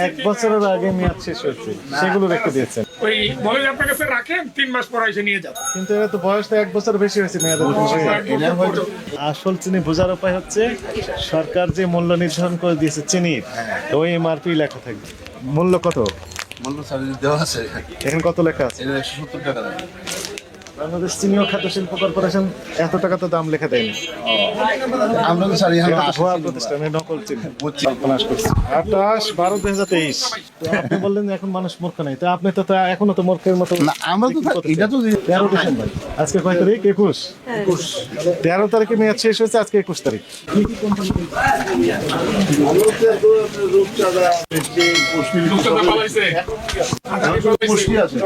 এক বছরের আগে মেয়াদ শেষ হয়েছে, সেগুলো রেখে দিয়েছেন। ওই বলে যে আপনার কাছে রাখেন 3 মাস পর এসে নিয়ে যাবেন। কিন্তু এরা তো বয়সটা এক বছর বেশি হয়েছে মেয়াদের। আসল চিনি বোঝার উপায় হচ্ছে সরকার যে মূল্য নির্ধারণ করে দিয়েছে চিনির, ওই এমআরপি লেখা থাকবে। মূল্য কত? মূল্য সার্ভিস দেওয়া আছে, এখানে কত লেখা আছে? এটা 170 টাকা দাম। বাংলাদেশ চিনি ও খাদ্য শিল্প কর্পোরেশন এত টাকা তো দাম লেখা দেয়নি। আমরা তো স্যার এখানে ভুয়া প্রতিষ্ঠানে নকল চিনি বুঝছি। কল্পনা করছি। 28/12/2023। আপনি বললেন যে এখন মানুষ মূর্খ নাই, তো আপনি তো এখনো তো মূর্খের মতো। না, আমরা তো এটা তো 13 ডিসেম্বর, আজকে কয় তারিখ? 21। 13 তারিখে মেয়াদ শেষ হয়েছে, আজকে 21 তারিখ। রূপচাঁদা পালাইছে। পুষ্টি আছে।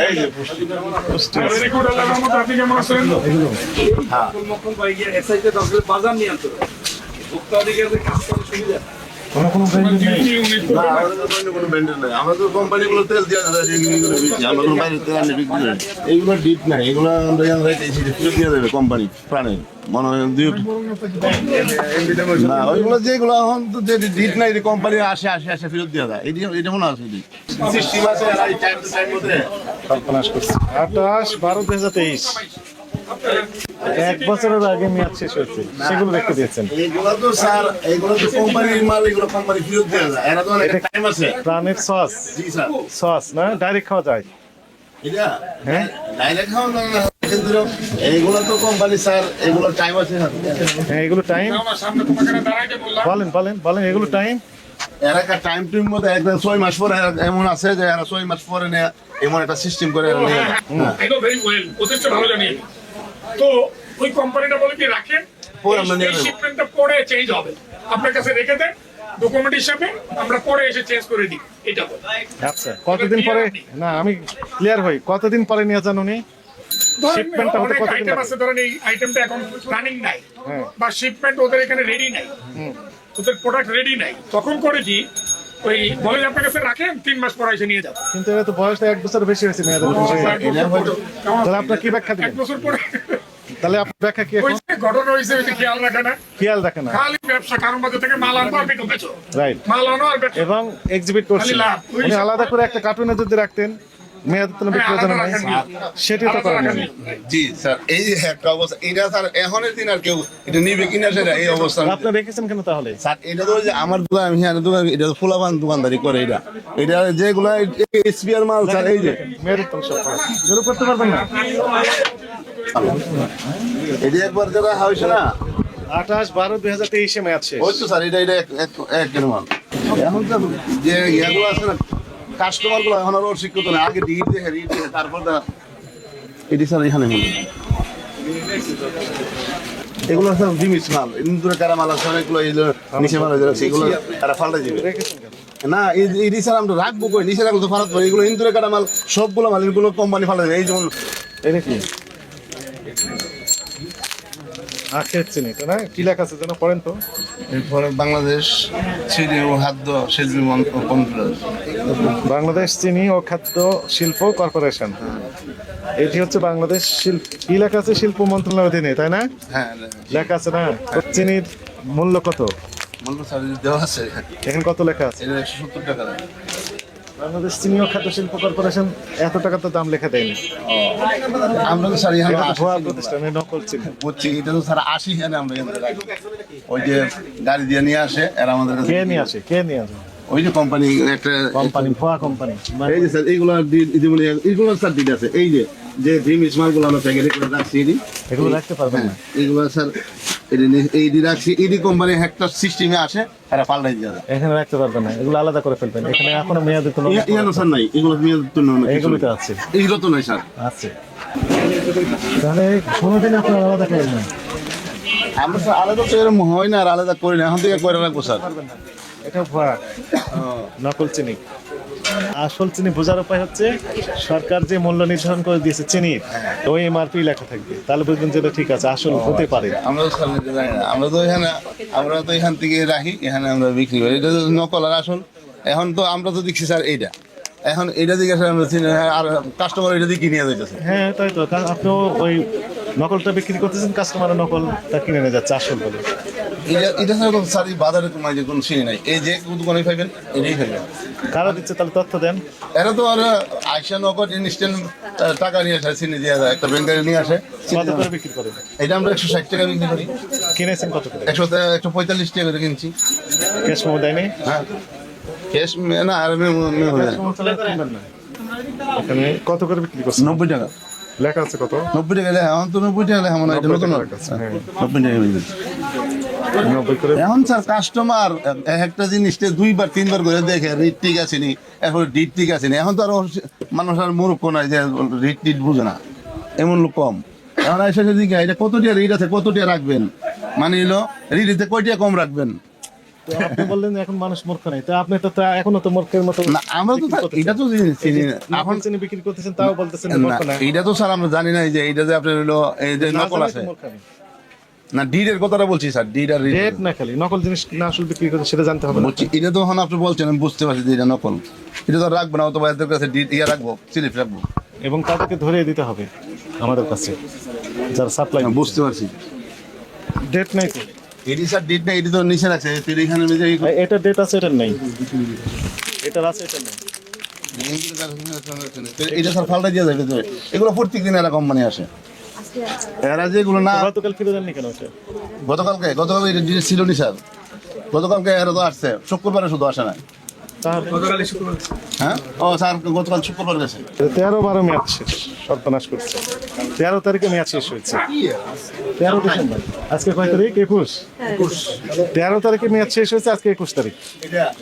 এই যে পুষ্টি। আর রেকর্ড লাগার মতো আপনি কেমন আছেন? কোনো কোনো ব্র্যান্ডের নেই। ডিউটি ইউনিট না, আমাদের তো কোনো ব্র্যান্ডের নাই। আমরা তো কোম্পানিগুলো তেল দিয়ে আমরা কোনো বাইরের তেল আনি বিক্রি করি। এইগুলো ডিপ নাই, এগুলো আমরা ফেরত দিয়ে দেবে কোম্পানি প্রাণে মনে হয় না, ওইগুলো যেগুলো এখন তো যে ডিট নাই, কোম্পানি আসে ফেরত দিয়ে দেয়। এটা মনে আছে সিস্টেম আছে, টাইম টু টাইম মধ্যে কল্পনা করছি। 28/12/2023। এক বছরের আগে মেয়াদ শেষ হয়েছে, সেগুলো রেখে দিয়েছেন। এইগুলো তো স্যার, এইগুলো তো কোম্পানির মাল, এগুলো কোম্পানি ফেরত দিয়ে দেয়। এরা তো অনেক টাইম আছে। প্রাণের সস, জি স্যার। সস না ডাইরেক্ট খাওয়া যায়? এটা হ্যাঁ, ডাইরেক্ট খাওয়া না, কিন্তু এইগুলো তো কোম্পানি স্যার, এগুলো টাইম আছে। হ্যাঁ এগুলো টাইম। আমার সামনে তোমাকে দাঁড়াইতে বললাম। বলেন এগুলো টাইম। এরা টাইম টুম মধ্যে একদম 6 মাস পরে এমন আছে যে এরা 6 মাস পরে নেয়, এমন একটা সিস্টেম করে এরা নেয়। এগুলো ভেরি ওয়েল, যথেষ্ট ভালো জানি। তো ওই কোম্পানিটা বলে কি রাখেন, পরে আমরা নিয়ে এই নেবো। শিপমেন্টটা পরে চেঞ্জ হবে, আপনার কাছে রেখে দেন ডকুমেন্ট হিসাবে, আমরা পরে এসে চেঞ্জ করে দিই। এটা বল। আচ্ছা, কতদিন পরে? না আমি ক্লিয়ার হই, কতদিন পরে নিয়ে যান উনি? শিপমেন্টটা হতে অনেক কতদিন আইটেম লাগে? আছে, ধরেন এই আইটেমটা এখন রানিং নাই, হ্যাঁ। বা শিপমেন্ট ওদের এখানে রেডি নাই, ওদের প্রোডাক্ট রেডি নাই, তখন করে কি ওই বলে যে আপনার কাছে রাখেন 3 মাস পর এসে নিয়ে যাবেন। কিন্তু এরা তো বয়সটা এক বছর বেশি হয়েছে মেয়াদের। তাহলে আপনার কি ব্যাখ্যা 1 দিবেন? বছর পরে তাহলে আপনার ব্যাখ্যা কি এখন? হয়েছে, ঘটনা হয়েছে, ওই যে খেয়াল রাখে না, খেয়াল রাখে না। খালি ব্যবসা, কারণ বাজার থেকে মাল আনবো আর বিক্রি বেচো, রাইট। মাল আনো আর বেচো। এবং এক্সিবিট করছেন খালি লাভ। উনি আলাদা করে একটা কার্টুনে যদি রাখতেন মেয়াদের তো বিক্রি আলাদা নাই, রাখেন না। সেটি তো করেন নাই। জি স্যার, এই যে একটা অবস্থা, এটা স্যার এখনের দিন আর কেউ এটা নিবে কিনা সেটা এই অবস্থা। আপনি রেখেছেন কেন তাহলে? স্যার এটা তো ওই যে আমার দোকান, আমি দোকান, এটা তো ফুলাবান দোকানদারি করে। এটা যেগুলা এসপিআর মাল স্যার, এই যে মেয়াদের তো সব জোর করতে পারবেন না। এটা একবার যারা হয়েছে না, 28/12/2023 মেয়াদ শেষ। ওই তো স্যার, এটা এক মাল। এখন তো যে ইয়াগুলো আছে না, কাস্টমার গুলো এখন আর ওর শিক্ষিত না, আগে রিড দেখে তারপর এটি স্যার এখানে হলো। এগুলো স্যার জিনিস মাল, ইন্দুরে কারা মাল আছে অনেকগুলো, এই যে নিচে মাল আছে সেগুলো তারা ফাল্টাই দিবে রেখেছেন কেন? না। এই স্যার আমরা রাখবো কই, নিচে রাখলে তো ফারাত পারে। এগুলো ইন্দুরে কাটা মাল, সবগুলো মাল এগুলো কোম্পানি ফাল্টাই দেবে। এই যেমন এটা কি? আখের চিনি তো না? কি লেখা আছে যেন, পড়েন তো। এরপরে বাংলাদেশ চিনি ও খাদ্য শিল্পী কন্ট্রোল। বাংলাদেশ চিনি ও খাদ্য শিল্প কর্পোরেশন। এটি হচ্ছে বাংলাদেশ শিল্প, কি লেখা আছে? শিল্প মন্ত্রণালয়ের অধীনে, তাই না? হ্যাঁ, লেখা আছে না? চিনির মূল্য কত? মূল্য সার্ভিস দেওয়া আছে, এখানে কত লেখা আছে? এটা 170 টাকা দাম। বাংলাদেশ চিনি ও খাদ্য শিল্প কর্পোরেশন এত টাকা তো দাম লেখা দেয়নি। আমরা তো স্যার এখানে এটা তো ভুয়া আসি, প্রতিষ্ঠানে নকল চিনি। বুঝছি। এটা তো স্যার আসি এখানে, আমরা এখানে রাখি। ওই যে গাড়ি দিয়ে নিয়ে আসে এরা আমাদের কাছে। কে নিয়ে আসে? ওই যে কোম্পানি একটা কোম্পানি, ভুয়া কোম্পানি। এই যে স্যার এইগুলো যেমন এইগুলো স্যার দিতে আছে, এই যে ড্রিম স্মার্ট গুলো আমরা প্যাকেটে করে রাখছি। এগুলো রাখতে পারবেন না। এইগুলো স্যার এই রাখছি, এই কোম্পানি একটা সিস্টেমে আসে, এরা পাল্টাই দিয়ে দেয়। এখানে রাখতে পারবেন না, এগুলো আলাদা করে ফেলবেন। এখানে এখনো মেয়াদের কোনো এখানে স্যার নাই, এগুলো মেয়াদ তো নয়। এগুলো তো আছে। এইগুলো তো নাই স্যার। আছে, তাহলে কোনোদিন আপনার আলাদা করেন না। আমরা স্যার আলাদা তো এরকম হয় না, আর আলাদা করি না, এখন থেকে করে রাখবো স্যার। এটা ভুয়া, নকল চিনি। আসল চিনি বোঝার উপায় হচ্ছে সরকার যে মূল্য নির্ধারণ করে দিয়েছে চিনির, ওই এমআরপি লেখা থাকবে, তাহলে বুঝবেন যে এটা ঠিক আছে, আসল হতে পারে। আমরা তো স্যার জানি না, আমরা তো এখান থেকে রাখি, এখানে আমরা বিক্রি করি। এটা তো নকল আর আসল। এখন তো আমরা তো দেখছি স্যার এখন এটা দিকে আমরা আর কাস্টমার এটা দিয়ে কিনে যাইতেছে। হ্যাঁ তাই তো, আপনিও ওই নকলটা বিক্রি করতেছেন, কাস্টমার নকলটা কিনে নিয়ে যাচ্ছে আসল বলে। এটা ছাড়া তো স্যার এই বাজারে তোমার যে কোনো চিনি নাই, এই যে দোকানে খাইবেন এটাই খাইবেন। কারা দিচ্ছে তাহলে তথ্য দেন। এরা তো আর আইসা নগদ ইনস্ট্যান্ট টাকা নিয়ে আসে, চিনি দিয়ে যায়, একটা ব্যাংকে নিয়ে আসে। কত করে বিক্রি করেন? এটা আমরা 160 টাকা বিক্রি করি, কিনেছেন কত করে? 145 টাকা করে কিনছি। ক্যাশ মেমো দেয়নি? হ্যাঁ ক্যাশ না, আর হয়ে যায় এখানে কত করে বিক্রি করছেন? 90 টাকা। লেখা আছে কত? 90 টাকা লেখা, এখন তো 90 টাকা লেখা মনে হয়, এটা 90 নতুন টাকা লেখা আছে, হ্যাঁ। 90 টাকা বিক্রি। 90 করে। এখন স্যার কাস্টমার একটা জিনিসটা 2বার 3বার করে দেখে রিট ঠিক আছে নি, এখন ডিট ঠিক আছে নি। এখন তো আর মানুষ আর মূর্খ নাই যে রিট টিট বুঝে না, এমন লোক কম। এখন এসে যদি এটা কতটিয়া রিট আছে, কতটিয়া রাখবেন, মানে হলো রিটিতে কয়টিয়া কম রাখবেন। তো আপনি বললেন এখন মানুষ মূর্খ নাই, তো আপনি তো এখনো তো মূর্খের মতো না আমরা তো এটা তো চিনি না। এখন চিনি বিক্রি করতেছেন, তাও বলতেছেন না মূর্খ না। এটা তো স্যার আমরা জানি না যে এইটা যে আপনার হলো এই যে না নকল জানাই আছে তো মূর্খামি। না, ডিডের কথাটা বলছি স্যার, ডিড আর রিট রেট না খালি নকল জিনিস না আসল বিক্রি করতে সেটা জানতে হবে না। বলছি। এটা তো এখন আপনি বলছেন, আমি বুঝতে পারছি যে এটা নকল, এটা তো আর রাখবো না, অথবা এদের কাছে ডিড ইয়ে রাখবো, স্লিপ রাখবো। এবং তাদেরকে ধরিয়ে দিতে হবে আমাদের কাছে যারা সাপ্লাই। বুঝতে পারছি। ডেট নাই তো, এটি স্যার ডিড না, এটি তো নিচে রাখছে, এখানে এটা ডেট আছে এটার নেই, এটার আছে এটা নেই। এটা স্যার ফাল্টা দিয়ে যাবে তো। এগুলো প্রত্যেক দিন এরা কোম্পানি আসে, এরা যেগুলো না। গতকাল ফিরে দেননি কেন ওটা? গতকালকে এটা ডিড ছিল নি স্যার, গতকালকে এরা তো আসছে, শুক্রবারে শুধু আসে না। তাহলে হ্যাঁ ও স্যার গতকাল শুক্রবার গেছে। 13-12 মেয়াদ শেষ, সর্বনাশ করছে। 13 তারিখে মেয়াদ শেষ হয়েছে, 13 ডিসেম্বর। আজকে কয় তারিখ? 21। 13 তারিখে মেয়াদ শেষ হয়েছে, আজকে 21 তারিখ।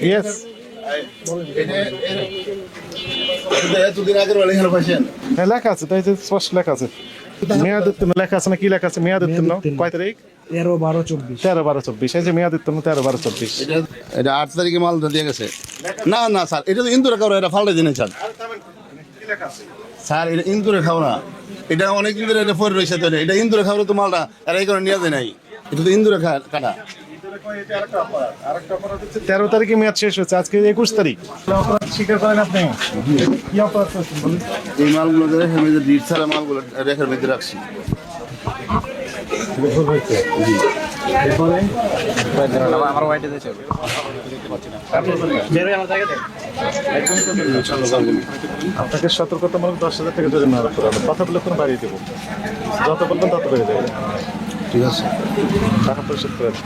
ইয়েস, এতদিন আগের বেলা এখানে পাইছেন। হ্যাঁ লেখা আছে, তাই যে স্পষ্ট লেখা আছে। মেয়াদ উত্তীর্ণ লেখা আছে না, কি লেখা আছে? মেয়াদ উত্তীর্ণ কয় তারিখ? 13-12-24। এই যে মেয়াদ উত্তীর্ণ 13-12-24। এটা 8 তারিখে মালটা দিয়ে গেছে। না না স্যার, এটা তো ইন্দুরে খাও, এটা ফাল্টে দিনে স্যার। স্যার এটা ইন্দুরে খাও না, এটা অনেক দিন ধরে এটা পরে রয়েছে, তো এটা ইন্দুরে খাওয়ার তো মালটা আর এই করে নিয়ে যায় নাই, এটা তো ইন্দুরে কাটা। 13 তারিখে মেয়াদ শেষ হচ্ছে, আজকে 21 তারিখ। অপরাধ স্বীকার করেন আপনি? কি অপরাধ করছেন বলুন? এই মালগুলো রেখে মেয়েদের ডিট ছাড়া মালগুলো রেখে মেয়েদের রাখছি। ভুল হয়েছে। এরপরে আপনাকে সতর্কতামূলক 10,000 টাকা জরিমানা আরোপ করা হবে। কথা বলে কোনো বাড়িয়ে দেবো, যত বলবেন তত বেড়ে যাবে। ঠিক আছে। টাকা পরিশোধ করে দেন।